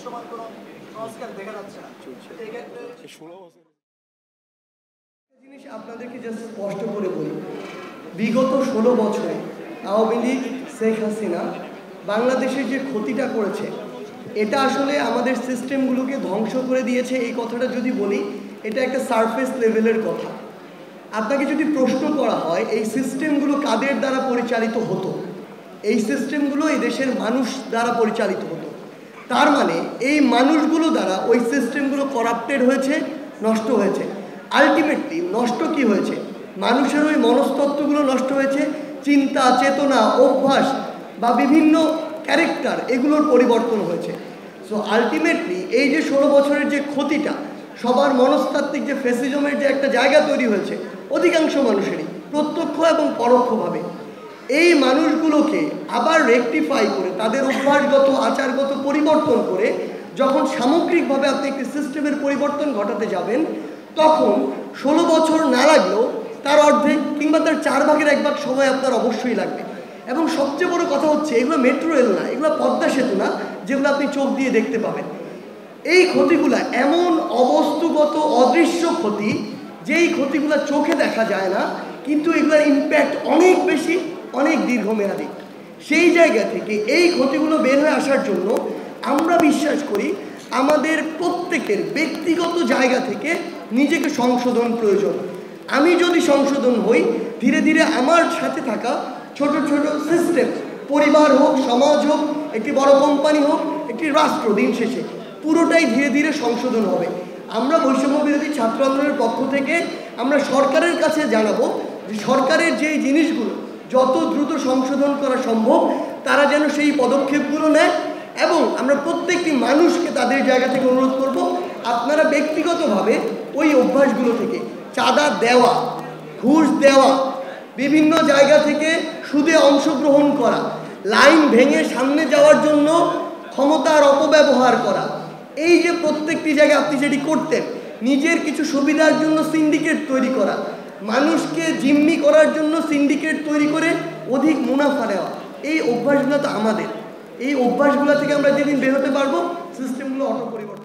দৃশ্যমান কোনো সংস্কার দেখা যাচ্ছে না। এই ক্ষেত্রে জিনিস আপনাদেরকে জাস্ট স্পষ্ট করে বলি, বিগত 16 বছরে আওয়ামী লীগ, শেখ হাসিনা বাংলাদেশের যে ক্ষতিটা করেছে, এটা আসলে আমাদের সিস্টেমগুলোকে ধ্বংস করে দিয়েছে। এই কথাটা যদি বলি, এটা একটা সারফেস লেভেলের কথা। আপনাকে যদি প্রশ্ন করা হয় এই সিস্টেমগুলো কাদের দ্বারা পরিচালিত হতো, এই সিস্টেমগুলো এই দেশের মানুষ দ্বারা পরিচালিত হতো। তার মানে এই মানুষগুলো দ্বারা ওই সিস্টেমগুলো করাপ্টেড হয়েছে, নষ্ট হয়েছে। আলটিমেটলি নষ্ট কি হয়েছে? মানুষের ওই মনস্তত্ত্বগুলো নষ্ট হয়েছে, চিন্তা, চেতনা, অভ্যাস বা বিভিন্ন ক্যারেক্টার, এগুলোর পরিবর্তন হয়েছে। সো আলটিমেটলি এই যে 16 বছরের যে ক্ষতিটা, সবার মনস্তাত্ত্বিক যে ফ্যাসিজমের যে একটা জায়গা তৈরি হয়েছে অধিকাংশ মানুষেরই, প্রত্যক্ষ এবং পরোক্ষভাবে, এই মানুষগুলোকে আবার রেকটিফাই করে তাদের অভ্যাসগত আচারগত পরিবর্তন করে যখন সামগ্রিকভাবে আপনি একটি সিস্টেমের পরিবর্তন ঘটাতে যাবেন, তখন 16 বছর না লাগলেও তার অর্ধেক কিংবা তার 4 ভাগের 1 ভাগ সময় আপনার অবশ্যই লাগবে। এবং সবচেয়ে বড় কথা হচ্ছে, এগুলো মেট্রো রেল না, এগুলো পদ্মা সেতু না যেগুলো আপনি চোখ দিয়ে দেখতে পাবেন। এই ক্ষতিগুলা এমন অবস্তুগত অদৃশ্য ক্ষতি, যেই ক্ষতিগুলো চোখে দেখা যায় না, কিন্তু এগুলোর ইম্প্যাক্ট অনেক বেশি, অনেক দীর্ঘমেয়াদী। সেই জায়গা থেকে এই ক্ষতিগুলো বের হয়ে আসার জন্য আমরা বিশ্বাস করি আমাদের প্রত্যেকের ব্যক্তিগত জায়গা থেকে নিজেকে সংশোধন প্রয়োজন। আমি যদি সংশোধন হই, ধীরে ধীরে আমার সাথে থাকা ছোট ছোট সিস্টেম, পরিবার হোক, সমাজ হোক, একটি বড় কোম্পানি হোক, একটি রাষ্ট্র, দিন শেষে পুরোটাই ধীরে ধীরে সংশোধন হবে। আমরা বৈষম্য বিরোধী ছাত্র আন্দোলনের পক্ষ থেকে আমরা সরকারের কাছে জানাবো যে সরকারের যে জিনিসগুলো যত দ্রুত সংশোধন করা সম্ভব তারা যেন সেই পদক্ষেপগুলো নেয়। এবং আমরা প্রত্যেকটি মানুষকে তাদের জায়গা থেকে অনুরোধ করব, আপনারা ব্যক্তিগতভাবে ওই অভ্যাসগুলো থেকে, চাঁদা দেওয়া, ঘুষ দেওয়া, বিভিন্ন জায়গা থেকে সুদে অংশগ্রহণ করা, লাইন ভেঙে সামনে যাওয়ার জন্য ক্ষমতার অপব্যবহার করা, এই যে প্রত্যেকটি জায়গায় আপনি যেটি করতেন, নিজের কিছু সুবিধার জন্য সিন্ডিকেট তৈরি করা, মানুষকে জিম্মি করার জন্য সিন্ডিকেট তৈরি করে অধিক মুনাফা নেওয়া, এই অভ্যাসগুলো তো আমাদের। এই অভ্যাসগুলো থেকে আমরা যেদিন বের হতে পারবো, সিস্টেমগুলো অটো পরিবর্তন